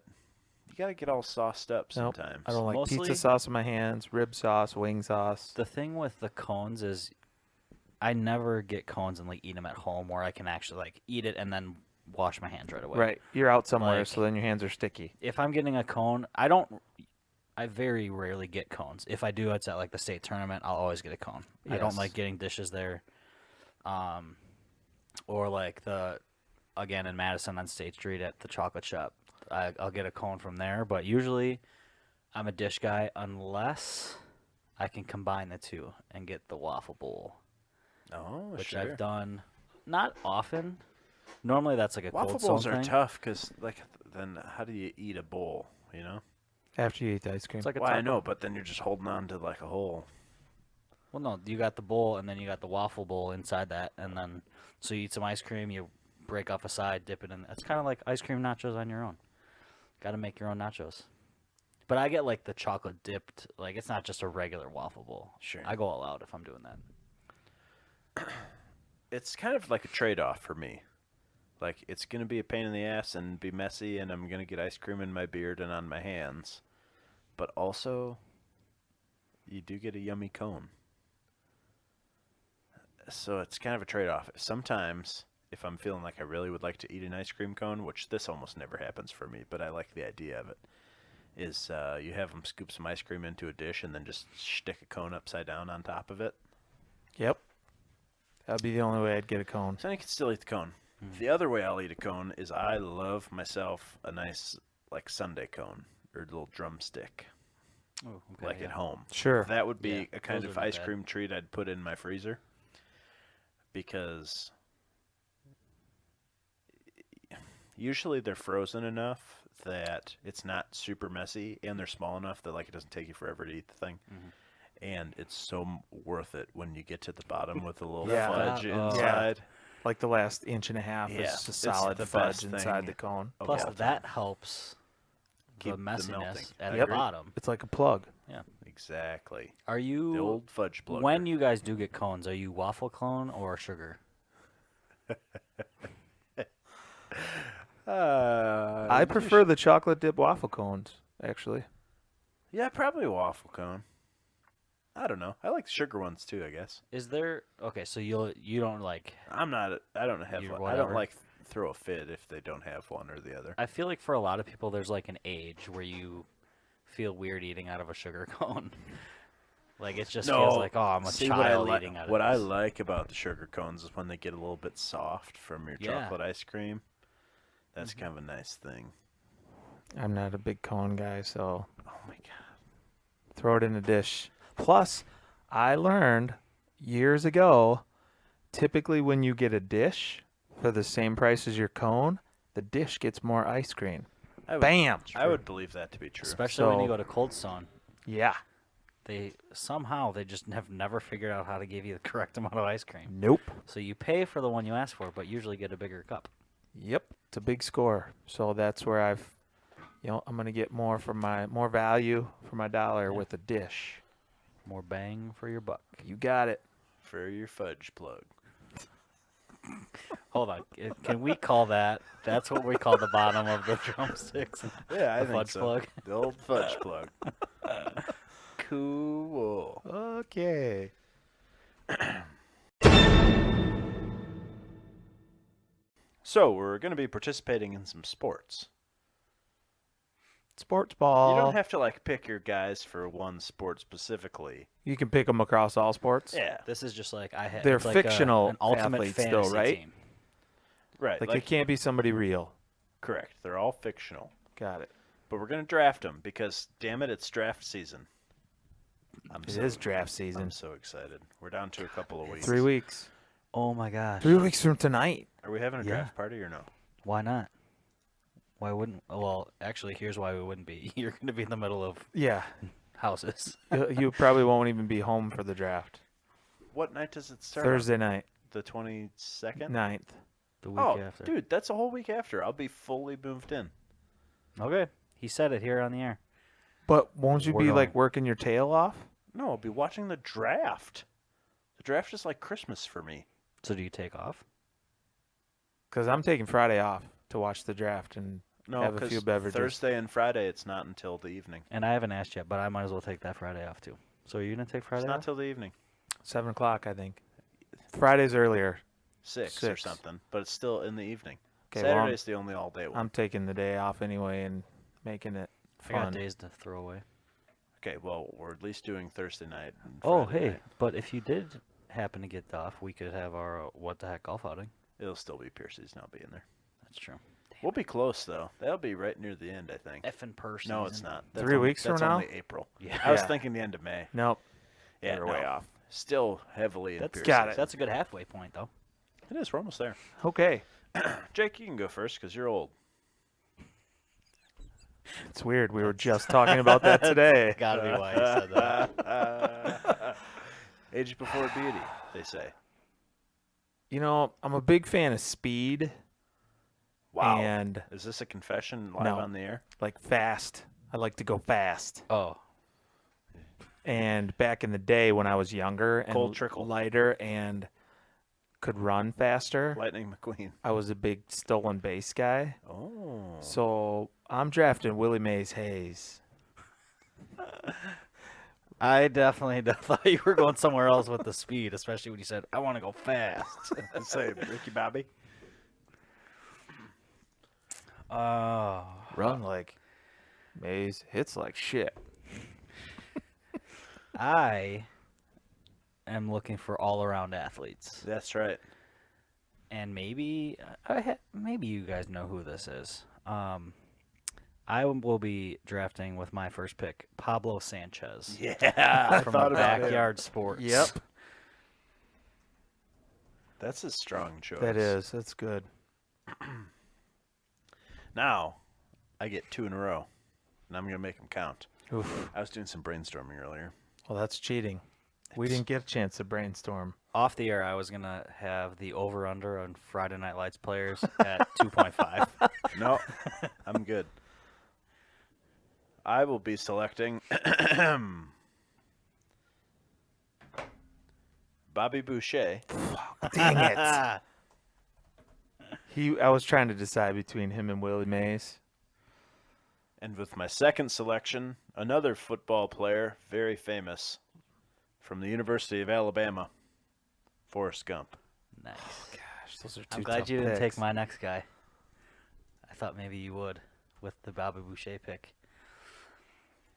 you gotta get all sauced up Nope, sometimes. I don't like Mostly- pizza sauce in my hands, rib sauce, wing sauce. The thing with the cones is I never get cones and like eat them at home where I can actually like eat it and then wash my hands right away. Right, you're out somewhere, Like- so then your hands are sticky. If I'm getting a cone, I very rarely get cones. If I do, it's at like the state tournament. I'll always get a cone. I don't Yes. like getting dishes there. Or like again in Madison on State Street at the chocolate shop. I'll get a cone from there, but usually I'm a dish guy unless I can combine the two and get the waffle bowl, Oh, which sure. I've done not often. Normally that's like a Waffle cold bowls stone are thing. tough because, like, then how do you eat a bowl? You know? After you eat the ice cream. It's like a Well, I taco. know, but then you're just holding on to like a hole. Well, no, you got the bowl, and then you got the waffle bowl inside that, and then so you eat some ice cream, you break off a side, dip it in. It's kind of like ice cream nachos on your own. Got to make your own nachos. But I get like the chocolate dipped, like it's not just a regular waffle bowl. Sure. I go all out if I'm doing that. It's kind of like a trade-off for me. Like, it's gonna be a pain in the ass and be messy, and I'm gonna get ice cream in my beard and on my hands. But also, you do get a yummy cone. So it's kind of a trade-off. Sometimes, if I'm feeling like I really would like to eat an ice cream cone, which this almost never happens for me, but I like the idea of it, is you have them scoop some ice cream into a dish and then just stick a cone upside down on top of it. Yep. That'd be the only way I'd get a cone. So you can still eat the cone. The other way I'll eat a cone is I love myself a nice, like, sundae cone or a little drumstick, Oh, like at home. Sure. That would be Yeah, a kind those of aren't ice bad. cream treat I'd put in my freezer, because usually they're frozen enough that it's not super messy, and they're small enough that like it doesn't take you forever to eat the thing. And it's so worth it when you get to the bottom with a little Yeah. fudge Oh. inside. Like the last inch and a half Yeah, is it's just solid the fudge best inside thing the cone. of Plus all time. that helps Keep the the messiness melting. at I the agree. bottom. It's like a plug. Exactly. Are The you old fudge plug. when you guys do get cones? Are you waffle cone or sugar? I prefer the chocolate dip waffle cones, actually. Yeah, probably a waffle cone. I don't know. I like the sugar ones too, I guess. Is there okay? So you don't like. I don't have You're one. I whatever. don't like throw a fit if they don't have one or the other. I feel like for a lot of people, there's like an age where you feel weird eating out of a sugar cone. Like it just feels like, oh, I'm a See, child eating out of what I this. like about the sugar cones is when they get a little bit soft from your Yeah. chocolate ice cream. That's kind of a nice thing. I'm not a big cone guy, so Oh my god. throw it in a dish. Plus, I learned years ago, typically when you get a dish for the same price as your cone, the dish gets more ice cream. I would, Bam! I would believe that to be true. Especially when you So- go to Cold Stone. Yeah. They just have never figured out how to give you the correct amount of ice cream. Nope. So you pay for the one you ask for, but usually get a bigger cup. Yep. It's a big score. So that's where I'm going to get more value for my dollar Yeah. with a dish. More bang for your buck. You got it. For your fudge plug. Hold on. Can we call that? That's what we call the bottom of the drumsticks. Yeah, I The think fudge so. plug. The old fudge plug. Cool. Okay. So we're going to be participating in some sports. Sports ball. You don't have to like pick your guys for one sport specifically. You can pick them across all sports. Yeah, This is just like I had. They're it's like fictional an ultimate athletes, fantasy though, right? team. right. Like it can't be somebody real. Correct. They're all fictional, Got it. but we're gonna draft them because, damn it, it's draft season. It is draft season. I'm so excited. We're down to a couple of weeks. 3 weeks. Oh my gosh. 3 weeks from tonight. Are we having a Yeah. draft party or no? Why not? Why wouldn't? Well, actually, here's why we wouldn't be. You're going to be in the middle of Yeah. houses. You probably won't even be home for the draft. What night does it start? Thursday night, The 22nd? 9th. The week Oh, after. dude, that's a whole week after. I'll be fully moved in. Okay. He said it here on the air. But won't you We're be like going. working your tail off? No, I'll be watching the draft. The draft is like Christmas for me. So do you take off? Because I'm taking Friday off to watch the draft and No, have a because few beverages. Thursday and Friday, it's not until the evening. And I haven't asked yet, but I might as well take that Friday off too. So are you going to take Friday It's not off? till the evening. 7 o'clock, I think. Friday's earlier. 6 or 6. something, but it's still in the evening. Okay, well, Saturday's the only all-day one. I'm taking the day off anyway and making it I got fun. days to throw away. Okay, well, we're at least doing Thursday night. And Oh, Friday hey. night. But if you did happen to get off, we could have our what the heck golf outing. It'll still be Piercy's, and I'll be in there. That's true. We'll be close, though. That'll be right near the end, I think. Effing person. No, it's not. 3 weeks that's from now? only April. Yeah. I was Yeah. thinking the end of May. Nope. Yeah, We're no. way off. Still heavily in That's Piercy's. got it. That's a good halfway point, though. It is. We're almost there. Okay. Jake, you can go first because you're old. It's weird. We were just talking about that today. Gotta be why he said that. Age before beauty, they say. You know, I'm a big fan of speed Wow. and Is this a confession live No. on the air? like fast. I like to go fast. Oh. And back in the day when I was younger and Cold trickle. lighter and could run faster, Lightning McQueen. I was a big stolen base guy. Oh. So I'm drafting Willie Mays Hayes. I definitely thought you were going somewhere else with the speed, especially when you said, I want to go fast. Say Ricky Bobby. Oh. Run like Mays, hits like shit. I am looking for all-around athletes. That's right. And maybe maybe you guys know who this is. I will be drafting with my first pick, Pablo Sanchez Yeah, I from thought about it. Backyard Sports. Yep. That's a strong choice. That is. That's good. Now, I get 2 in a row, and I'm going to make them count. Oof. I was doing some brainstorming earlier. Well, that's cheating. We didn't get a chance to brainstorm. Off the air, I was gonna have the over/under on Friday Night Lights players at 2.5. No, I'm good. I will be selecting Bobby Boucher. Dang it. I was trying to decide between him and Willie Mays. And with my second selection, another football player, very famous, from the University of Alabama, Forrest Gump. Nice. Gosh, those are two I'm glad tough you didn't take picks. my next guy. I thought maybe you would with the Bobby Boucher pick.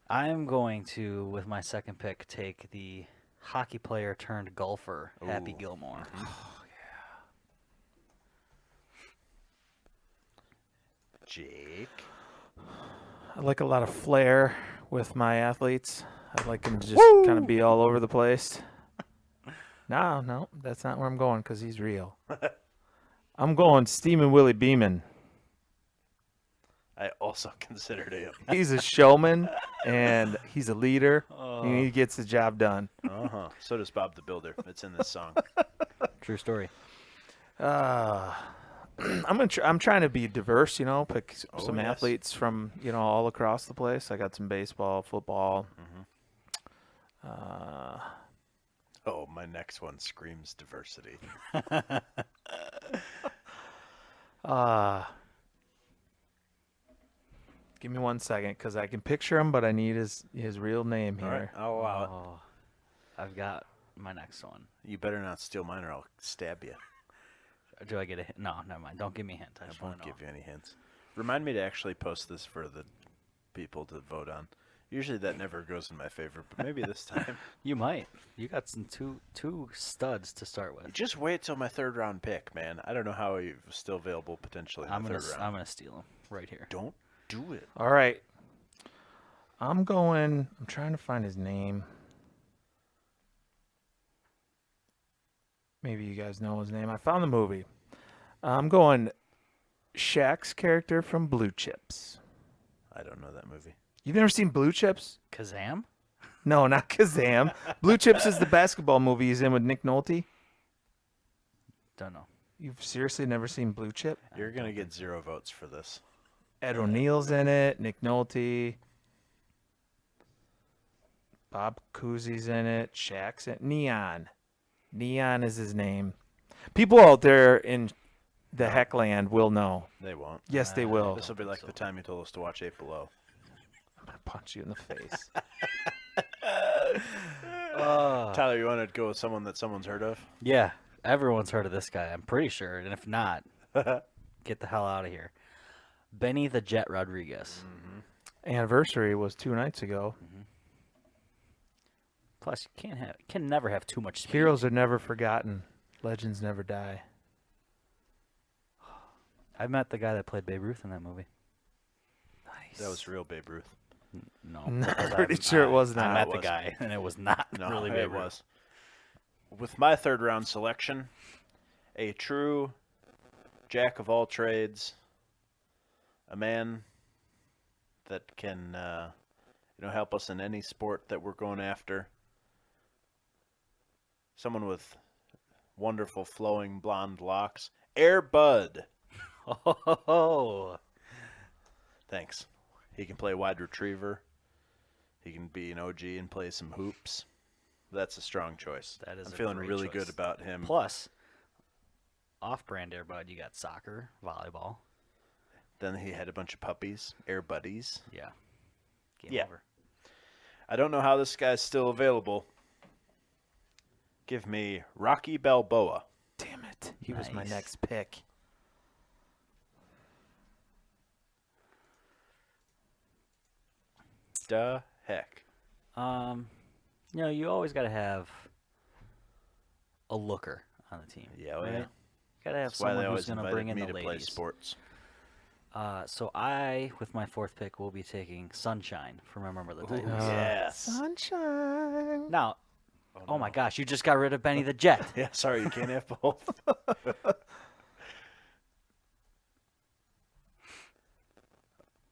I am going to, with my second pick, take the hockey player turned golfer, Happy Ooh. Gilmore. Jake. I like a lot of flair with my athletes. I like them to just kind of be all over the place. No, that's not where I'm going because he's real. I'm going Steamin' Willie Beeman. I also considered him. He's a showman and he's a leader. Oh. And he gets the job done. Uh-huh. So does Bob the Builder. It's in this song. True story. I'm trying to be diverse, pick Oh, some yes. athletes from, all across the place. I got some baseball, football. Oh, my next one screams diversity. Give me 1 second because I can picture him, but I need his real name All right, here. I'll allow it. Oh, I've got my next one. You better not steal mine or I'll stab you. Do I get a hint? No, never mind. Don't give me a hint. I I just won't want to know. give you any hints. Remind me to actually post this for the people to vote on. Usually that never goes in my favor, but maybe this time. You might. You got some two studs to start with. Just wait till my third round pick, man. I don't know how he's still available potentially in the third round. I'm gonna steal him right here. Don't do it. All right. I'm trying to find his name. Maybe you guys know his name. I found the movie. I'm going Shaq's character from Blue Chips. I don't know that movie. You've never seen Blue Chips? Kazam? No, not Kazam. Blue Chips is the basketball movie he's in with Nick Nolte. Don't know. You've seriously never seen Blue Chip? You're going to get 0 votes for this. Ed O'Neill's in it. Nick Nolte. Bob Cousy's in it. Shaq's in it. Neon. Neon is his name. People out there in the Heckland will know. They won't. Yes, they will. This will be like the time you told us to watch 8 Below. I'm going to punch you in the face. Tyler, you want to go with someone that someone's heard of? Yeah, everyone's heard of this guy. I'm pretty sure, and if not, get the hell out of here. Benny the Jet Rodriguez. Anniversary was 2 nights ago. Plus, you can never have too much speed. Heroes are never forgotten. Legends never die. I met the guy that played Babe Ruth in that movie. Nice. That was real Babe Ruth. No, No, because I'm pretty sure it was I not. met It the was. guy, and it was not No, really it Babe Ruth. was. With my third round selection, a true jack of all trades, a man that can help us in any sport that we're going after. Someone with wonderful flowing blonde locks. Air Bud. Oh, Thanks. He can play wide retriever. He can be an OG and play some hoops. That's a strong choice. That is I'm a feeling great really choice. good about him. plus, off-brand Air Bud, you got soccer, volleyball. Then he had a bunch of puppies, Air Buddies. Yeah. Game Yeah. over. I don't know how this guy's still available. Give me Rocky Balboa. Damn it. He was my Nice. next pick. The heck. You always got to have a looker on the team. Yeah, right? yeah. You got to have That's why someone they who's always going to invited bring in me the to play ladies. sports. So I, with my fourth pick, will be taking Sunshine from Remember the Titans. Yes. Sunshine. Now, oh my gosh, you just got rid of Benny the Jet. Yeah, sorry, you can't have both.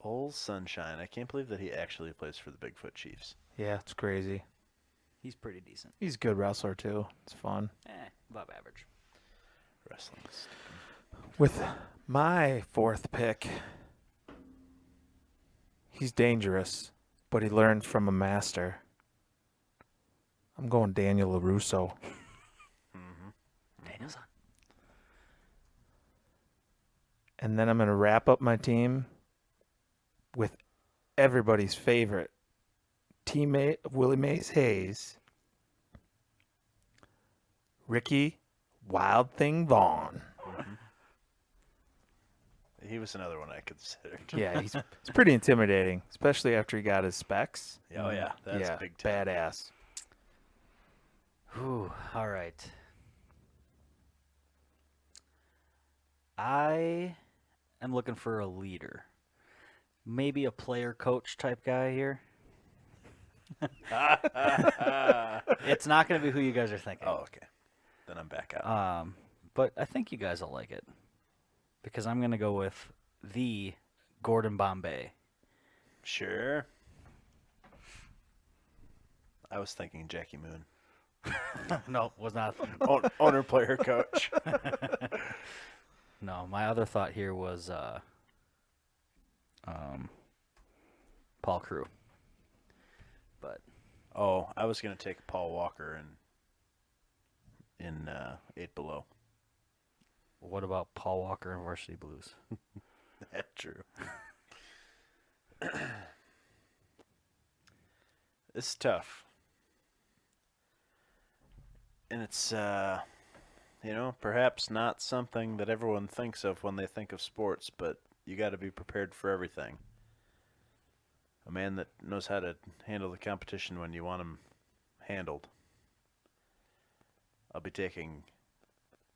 Old Sunshine. I can't believe that he actually plays for the Bigfoot Chiefs. Yeah, it's crazy. He's pretty decent. He's a good wrestler, too. It's fun. Above average. Wrestling. With my fourth pick, he's dangerous, but he learned from a master. I'm going Daniel LaRusso. Danielson. And then I'm going to wrap up my team with everybody's favorite teammate of Willie Mays Hayes, Ricky Wild Thing Vaughn. He was another one I considered. Yeah, he's pretty intimidating, especially after he got his specs. Oh, yeah. That's yeah, big time. badass. Whew, all right. I am looking for a leader. Maybe a player coach type guy here. It's not going to be who you guys are thinking. Oh, okay. Then I'm back out. But I think you guys will like it. Because I'm going to go with the Gordon Bombay. Sure. I was thinking Jackie Moon. No, was not. Owner, player, coach. No, my other thought here was Paul Crew. But Oh, I was going to take Paul Walker in 8 Below. what about Paul Walker and Varsity Blues? That's true. It's tough. And it's, perhaps not something that everyone thinks of when they think of sports, but you got to be prepared for everything. A man that knows how to handle the competition when you want him handled. I'll be taking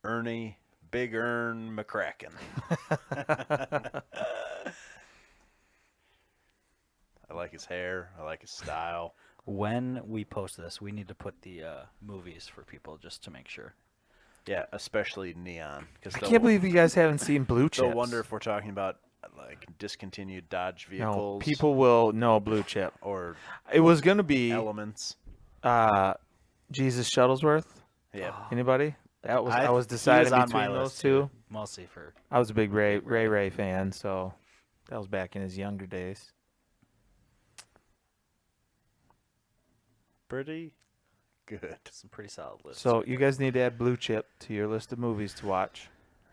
Ernie Big Ern McCracken. I like his hair. I like his style. When we post this, we need to put the movies for people just to make sure. Yeah, especially Neon. I can't believe you guys haven't seen Blue Chips. They'll wonder if we're talking about like discontinued Dodge vehicles. No, people will know Blue Chip. Or It was gonna be Elements. Jesus Shuttlesworth. Yeah. Anybody? That was I was He was deciding on between my those list, two. Mostly for I was a big Ray fan, so that was back in his younger days. Pretty good. some pretty solid lists. So you guys need to add Blue Chip to your list of movies to watch.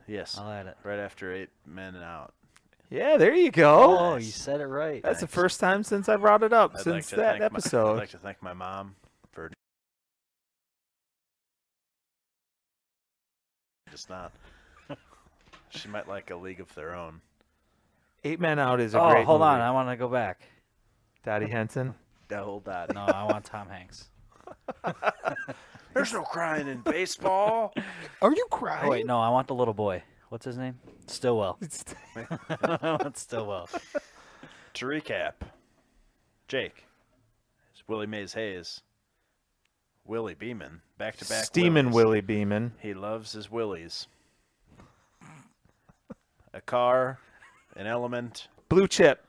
Yes. I'll add it. Right after 8 Men Out. Yeah, there you go. Oh, you said it right. That's the first time since I brought it up I'd since like to that thank episode. I'd like to thank my mom for just not. She might like A League of Their Own. 8 Men Out is a Oh, great hold movie. on. I want to go back. Dottie Henson. Double Dottie. No, I want Tom Hanks. There's no crying in baseball. Are you crying? Oh, wait, no, I want the little boy. What's his name? Stillwell. I want Stillwell. To recap, Jake is Willie Mays Hayes. Willie Beeman, back-to-back Steamin' Willies. Willie Beeman. He loves his Willies. A car, an element, Blue Chip.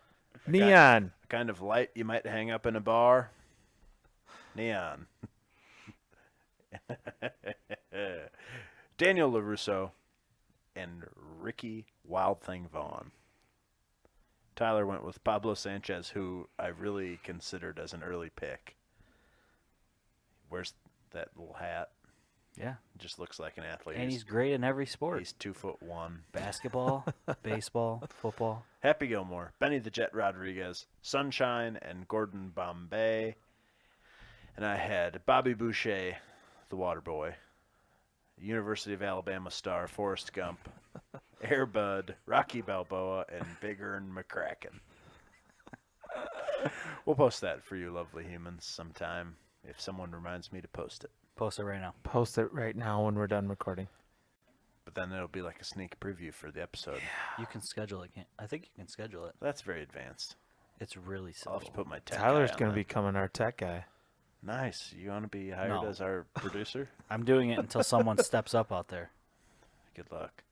Neon. a kind of light you might hang up in a bar. Neon. Daniel LaRusso and Ricky Wild Thing Vaughn. Tyler went with Pablo Sanchez, who I really considered as an early pick. Wears that little hat. Yeah. Just looks like an athlete. And he's great in every sport. He's 2'1". Basketball, baseball, football. Happy Gilmore, Benny the Jet Rodriguez, Sunshine, and Gordon Bombay. And I had Bobby Boucher, the water boy, University of Alabama star Forrest Gump, Air Bud, Rocky Balboa, and Big Ern McCracken. We'll post that for you lovely humans sometime if someone reminds me to post it. Post it right now. Post it right now when we're done recording. But then it'll be like a sneak preview for the episode. You can schedule it. I think you can schedule it. That's very advanced. It's really I'll have simple. to put my tech Tyler's guy on going to that. be becoming our tech guy. Nice. You want to be hired No. as our producer? I'm doing it until someone steps up out there. Good luck.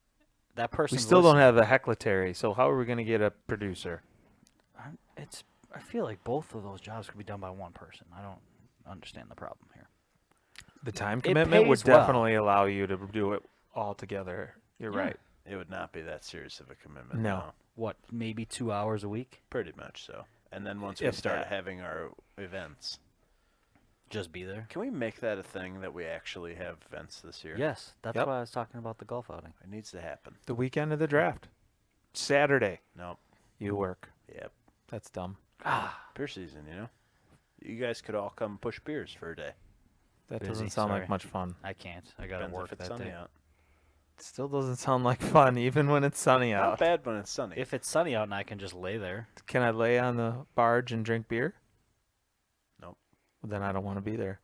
That person. We still don't have a heckletary, so how are we going to get a producer? I feel like both of those jobs could be done by one person. I don't understand the problem here. The time It commitment would pays well. definitely allow you to do it all together. You're Yeah. right. It would not be that serious of a commitment. No. What, maybe 2 hours a week? Pretty much so. And then once we If start that. having our events, Just be there? can we make that a thing that we actually have events this year? Yes, that's Yep. why I was talking about the golf outing. It needs to happen. The weekend of the draft. Saturday. Nope. You work. Yep. That's dumb. Beer season, you know? You guys could all come push beers for a day. That Busy, doesn't sound sorry. like much fun. I can't. I gotta Depends work if it's that sunny day. out. It still doesn't sound like fun, even when it's sunny Not out. bad when it's sunny. If it's sunny out and I can just lay there, Can I lay on the barge and drink beer? Nope. Well, then I don't want to be there.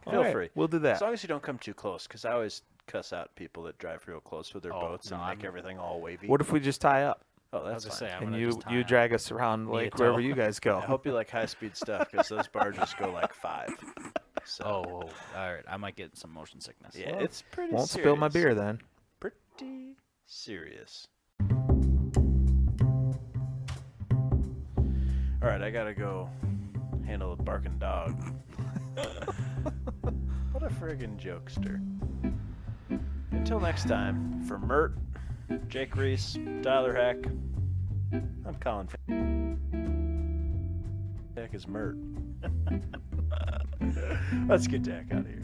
Feel All right, free. We'll do that. As long as you don't come too close, because I always cuss out people that drive real close with their Oh, boats no, and make I'm- everything all wavy. What if we just tie up Oh, I that's was gonna fine. say, I'm and gonna you just tie you up. drag us around Me a lake wherever tow. you guys go? I hope you like high-speed stuff, because those barges go like 5. So, Oh, all right. I might get some motion sickness. yeah, Well, it's pretty Won't serious. spill my beer then. Pretty serious. All right, I gotta go handle a barking dog. What a friggin' jokester. Until next time, for Myrt, Jake Reese, Tyler Hack, I'm Colin. Heck is Myrt. Let's get Jack out of here.